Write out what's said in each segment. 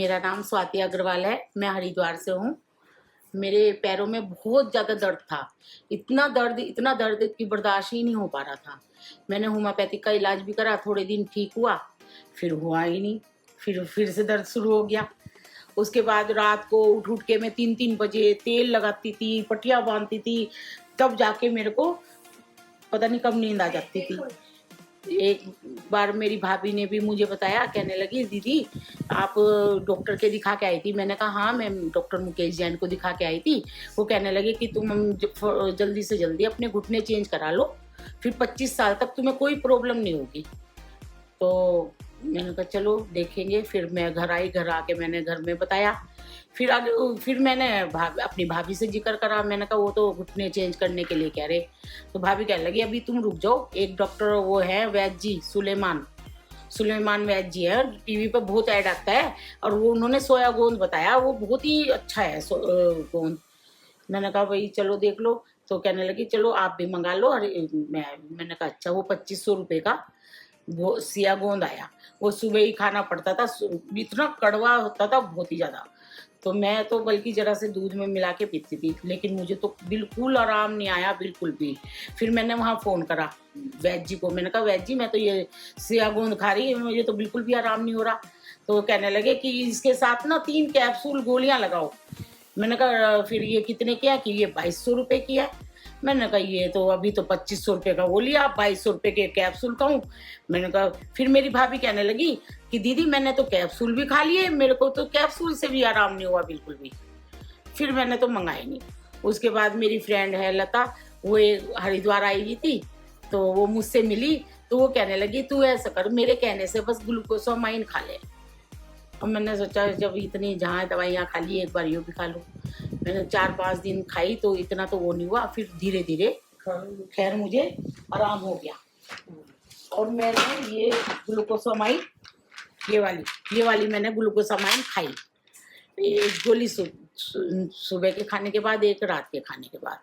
मेरा नाम स्वाति अग्रवाल है। मैं हरिद्वार से हूँ। मेरे पैरों में बहुत ज़्यादा दर्द था। इतना दर्द कि बर्दाश्त ही नहीं हो पा रहा था। मैंने होम्योपैथिक का इलाज भी करा, थोड़े दिन ठीक हुआ, फिर हुआ ही नहीं। फिर से दर्द शुरू हो गया। उसके बाद रात को उठ के मैं 3-3 बजे तेल लगाती थी, पट्टियाँ बांधती थी, तब जाके मेरे को पता नहीं कब नींद आ जाती थी। एक बार मेरी भाभी ने भी मुझे बताया, कहने लगी दीदी आप डॉक्टर के दिखा के आई थी। मैंने कहा हाँ, मैं डॉक्टर मुकेश जैन को दिखा के आई थी। वो कहने लगे कि तुम जल्दी से जल्दी अपने घुटने चेंज करा लो, फिर 25 साल तक तुम्हें कोई प्रॉब्लम नहीं होगी। तो मैंने कहा चलो देखेंगे। फिर मैं घर आई, घर आके मैंने घर में बताया। फिर मैंने अपनी भाभी से जिक्र करा। मैंने कहा वो तो घुटने चेंज करने के लिए कह रहे। तो भाभी कहने लगी अभी तुम रुक जाओ, एक डॉक्टर वो है वैद्य जी, सुलेमान वैद्य जी है, टीवी पे बहुत ऐड आता है, और वो उन्होंने सोया गोंद बताया, वो बहुत ही अच्छा है गोंद। मैंने कहा भाई चलो देख लो। तो कहने लगी चलो आप भी मंगा लो। मैंने कहा अच्छा। वो 2500 रुपये का वो सिया गोंद आया। वो सुबह ही खाना पड़ता था, इतना कड़वा होता था बहुत ही ज़्यादा। तो मैं तो बल्कि जरा से दूध में मिला के पीती थी, लेकिन मुझे तो बिल्कुल आराम नहीं आया, बिल्कुल भी। फिर मैंने वहाँ फ़ोन करा वैद्य जी को। मैंने कहा वैद्य जी मैं तो ये सिया गोंद खा रही हूँ, मुझे तो बिल्कुल भी आराम नहीं हो रहा। तो वो कहने लगे कि इसके साथ ना 3 कैप्सूल गोलियाँ लगाओ। मैंने कहा फिर ये कितने की है? कि ये 2200 रुपये की है। मैंने कहा ये तो अभी तो 2500 रुपये का वो लिया, आप 2200 रुपये के कैप्सूल का हूँ। मैंने कहा फिर मेरी भाभी कहने लगी कि दीदी मैंने तो कैप्सूल भी खा लिए, मेरे को तो कैप्सूल से भी आराम नहीं हुआ बिल्कुल भी। फिर मैंने तो मंगाए नहीं। उसके बाद मेरी फ्रेंड है लता, वो हरिद्वार आई हुई थी, तो वो मुझसे मिली। तो वो कहने लगी तू ऐसा कर, मेरे कहने से बस ग्लूकोसामाइन खा ले। और मैंने सोचा जब इतनी जहाँ दवाइयाँ खा ली, एक बार ये भी खा लूँ। मैंने 4-5 दिन खाई तो इतना तो वो नहीं हुआ। फिर धीरे धीरे खैर मुझे आराम हो गया। और मैंने ये ग्लूकोसामाइन, ये वाली मैंने ग्लूकोसामाइन खाई। एक गोली सुबह के खाने के बाद, एक रात के खाने के बाद।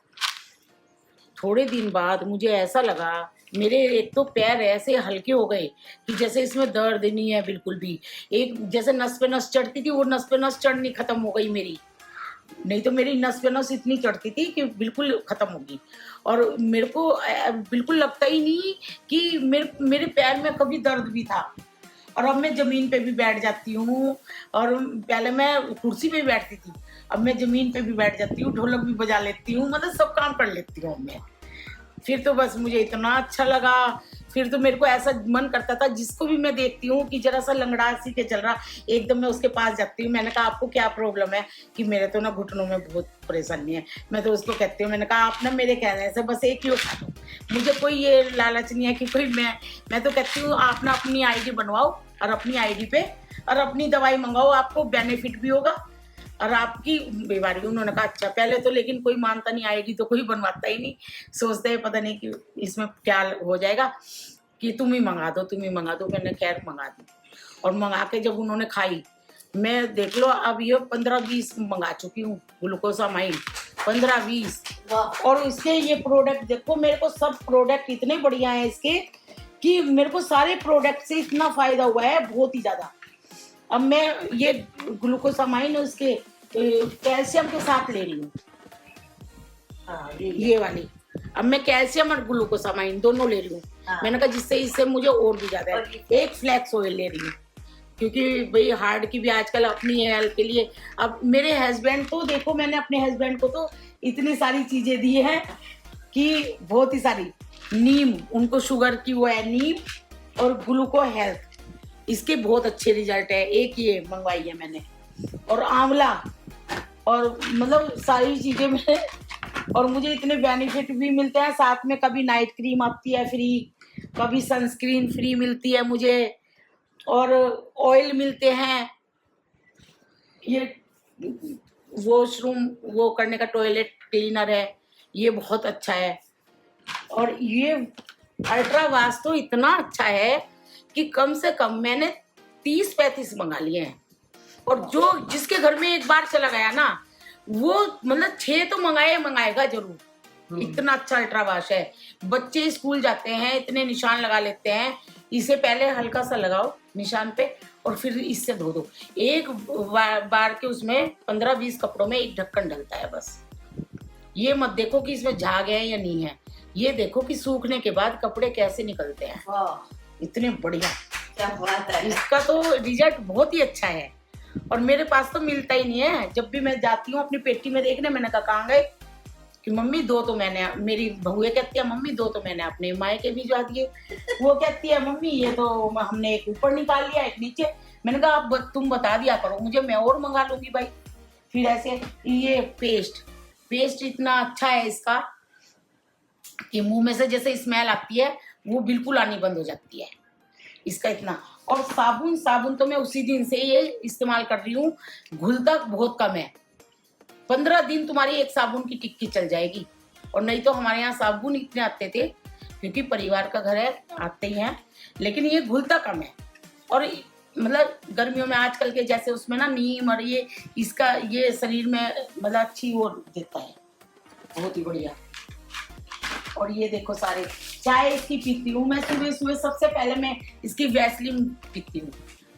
थोड़े दिन बाद मुझे ऐसा लगा मेरे एक तो पैर ऐसे हल्के हो गए कि जैसे इसमें दर्द नहीं है बिल्कुल भी। एक जैसे नस पे नस चढ़ती थी, वो नस पे नस चढ़नी खत्म हो गई मेरी। नहीं तो मेरी नस पे नस इतनी चढ़ती थी कि बिल्कुल खत्म होगी। और मेरे को बिल्कुल लगता ही नहीं कि मेरे पैर में कभी दर्द भी था। और अब मैं जमीन पे भी बैठ जाती हूँ, और पहले मैं कुर्सी पे बैठती थी, अब मैं जमीन पे भी बैठ जाती हूँ, ढोलक भी बजा लेती हूँ, मतलब सब काम कर लेती हूँ मैं। फिर तो बस मुझे इतना अच्छा लगा। फिर तो मेरे को ऐसा मन करता था, जिसको भी मैं देखती हूँ कि जरा सा लंगड़ा सी के चल रहा, एकदम मैं उसके पास जाती हूँ। मैंने कहा आपको क्या प्रॉब्लम है? कि मेरे तो ना घुटनों में बहुत परेशानी है। मैं तो उसको कहती हूँ, मैंने कहा आप ना मेरे कहने से बस एक ही खा दो, मुझे कोई ये लालच नहीं है कि कोई मैं तो कहती हूँ आप ना अपनी आईडी बनवाओ, और अपनी आईडी पे और अपनी दवाई मंगाओ, आपको बेनिफिट भी होगा और आपकी बीमारी। उन्होंने कहा अच्छा। पहले तो लेकिन कोई मानता नहीं, आईडी तो कोई बनवाता ही नहीं, सोचते हैं पता नहीं कि इसमें क्या हो जाएगा, कि तुम ही मंगा दो। मैंने खैर मंगा दी। और मंगा के जब उन्होंने खाई, मैं देख लो अब ये 15-20 मंगा चुकी हूँ ग्लूकोसामाइन, 15-20। और इसके ये प्रोडक्ट देखो, मेरे को सब प्रोडक्ट इतने बढ़िया हैं इसके कि मेरे को सारे प्रोडक्ट से इतना फायदा हुआ है, बहुत ही ज्यादा। अब मैं ये ग्लूकोसामाइन उसके कैल्शियम के साथ ले रही हूँ। ये वाली अब मैं कैल्शियम और ग्लूकोसामाइन दोनों ले रही हूँ। मैंने कहा जिससे इससे मुझे और भी ज्यादा है। एक फ्लैक्स ऑयल ले रही हूँ, क्योंकि भाई हार्ट की भी आजकल अपनी हेल्थ के लिए। अब मेरे हस्बैंड तो देखो, मैंने अपने हस्बैंड को तो इतनी सारी चीजें दी हैं कि बहुत ही सारी। नीम, उनको शुगर की वो है नीम, और ग्लूको हेल्थ, इसके बहुत अच्छे रिजल्ट है। एक ये मंगवाई है मैंने, और आंवला, और मतलब सारी चीजें मैंने। और मुझे इतने बेनिफिट भी मिलते हैं साथ में। कभी नाइट क्रीम आती है फ्री, कभी सनस्क्रीन फ्री मिलती है मुझे, और ऑयल मिलते हैं। ये वॉशरूम वो करने का टॉयलेट क्लीनर है, ये बहुत अच्छा है। और ये अल्ट्रावास तो इतना अच्छा है कि कम से कम मैंने 30-35 मंगा लिए हैं। और जो जिसके घर में एक बार चला गया ना, वो मतलब 6 तो मंगाएगा जरूर। इतना अच्छा अल्ट्रावाश है। बच्चे स्कूल जाते हैं, इतने निशान लगा लेते हैं, इसे पहले हल्का सा लगाओ निशान पे, और फिर इससे धो दो। एक बार के उसमें 15-20 कपड़ों में एक ढक्कन डलता है बस। ये मत देखो कि इसमें झाग है या नहीं है, ये देखो कि सूखने के बाद कपड़े कैसे निकलते हैं। इतने बढ़िया, क्या बात है। इसका तो रिजल्ट बहुत ही अच्छा है और मेरे पास तो मिलता ही नहीं है। जब भी मैं जाती हूँ अपनी पेटी में देखने, मैंने कहा कहाँ गए, कि मम्मी दो तो मैंने, मेरी बहुएं कहती है मम्मी दो तो मैंने अपने मायके भिजवा दिए। वो कहती है मम्मी ये तो हमने एक ऊपर निकाल लिया एक नीचे। मैंने कहा अब तुम बता दिया करो मुझे, मैं और मंगा लूंगी भाई। फिर ऐसे ये पेस्ट इतना अच्छा है इसका कि मुंह में से जैसे स्मेल आती है वो बिल्कुल आनी बंद हो जाती है इसका इतना। और साबुन तो मैं उसी दिन से ये इस्तेमाल कर रही हूँ, घुलता बहुत कम है। 15 दिन तुम्हारी एक साबुन की टिक्की चल जाएगी। और नहीं तो हमारे यहाँ साबुन इतने आते थे, क्योंकि परिवार का घर है, आते ही हैं, लेकिन ये घुलता कम है। और मतलब गर्मियों में आजकल के जैसे उसमें ना नीम और ये इसका ये शरीर में मतलब अच्छी वो देता है, बहुत ही बढ़िया। और ये देखो सारे चाय इसकी पीती हूँ मैं सुबह सबसे पहले मैं इसकी वैसलीन पीती हूँ।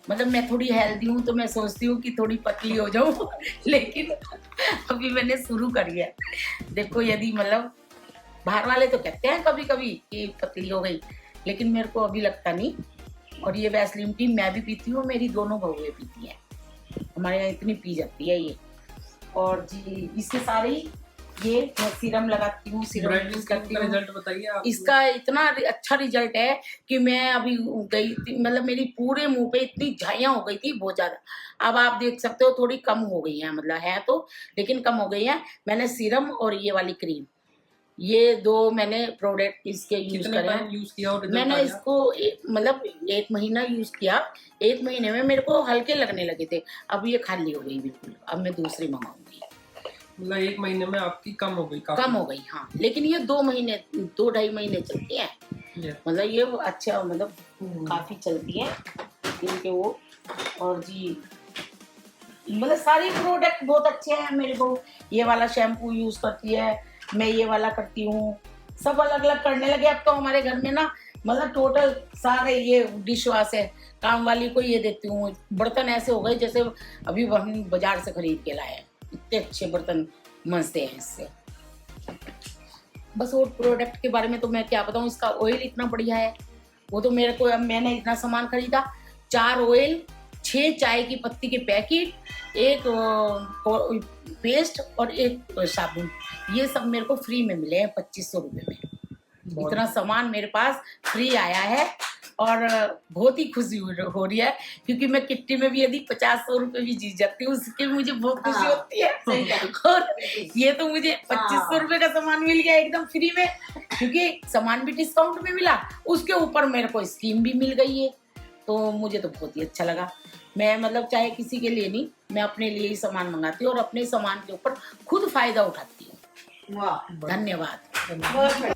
मतलब मैं थोड़ी हेल्दी हूँ तो मैं सोचती हूँ कि थोड़ी पतली हो जाऊँ लेकिन अभी मैंने शुरू करी है। देखो यदि मतलब बाहर वाले तो कहते हैं कभी कभी कि पतली हो गई, लेकिन मेरे को अभी लगता नहीं। और ये वैसलीन टी मैं भी पीती हूँ, मेरी दोनों बहुएं पीती हैं, हमारे यहाँ इतनी पी जाती है ये। और जी इसके सारे ये मैं सीरम लगाती हूँ, सीरम यूज करती हूँ। रिजल्ट बताइए आप। इसका इतना अच्छा रिजल्ट है कि मैं अभी गई थी, मतलब मेरी पूरे मुंह पे इतनी झाइयाँ हो गई थी बहुत ज्यादा। अब आप देख सकते हो थोड़ी कम हो गई है, मतलब है तो लेकिन कम हो गई है। मैंने सीरम और ये वाली क्रीम, ये दो मैंने प्रोडक्ट इसके यूज करे हैं। यूज किया और मैंने इसको मतलब 1 महीना यूज किया। 1 महीने में मेरे को हल्के लगने लगे थे, अब ये खाली हो गई बिल्कुल। अब मैं दूसरी मंगाऊंगी। मतलब 1 महीने में आपकी कम हो गई? कम हो गई हाँ, लेकिन ये 2-2.5 महीने चलती है। मतलब ये अच्छा मतलब काफी चलती है इनके वो। और जी मतलब सारी प्रोडक्ट बहुत अच्छे हैं मेरे को। ये वाला शैम्पू यूज करती है, मैं ये वाला करती हूँ, सब अलग अलग करने लगे अब तो हमारे घर में ना। मतलब टोटल सारे ये डिश वॉश है, काम वाली को ये देती हूँ। बर्तन ऐसे हो गए जैसे अभी हम बाजार से खरीद के लाए हैं, इतने अच्छे बर्तन मजते हैं इससे। बस और प्रोडक्ट के बारे में तो मैं क्या बताऊँ, इसका ऑयल इतना बढ़िया है। वो तो मेरे को, अब मैंने इतना सामान खरीदा, 4 ऑयल, 6 चाय की पत्ती के पैकेट, 1 पेस्ट और 1 साबुन, ये सब मेरे को फ्री में मिले हैं 2500 रुपये में। इतना सामान मेरे पास फ्री आया है और बहुत ही खुशी हो रही है, क्योंकि मैं किट्टी में भी यदि 50-100 रुपये भी जीत जाती हूँ उसके मुझे बहुत खुशी होती है। और ये तो मुझे 2500 रुपये का सामान मिल गया एकदम फ्री में, क्योंकि सामान भी डिस्काउंट में मिला, उसके ऊपर मेरे को स्कीम भी मिल गई है। तो मुझे तो बहुत ही अच्छा लगा। मैं मतलब चाहे किसी के लिए नहीं, मैं अपने लिए ही सामान मंगाती हूँ और अपने सामान के ऊपर खुद फायदा उठाती हूँ। वाह, धन्यवाद।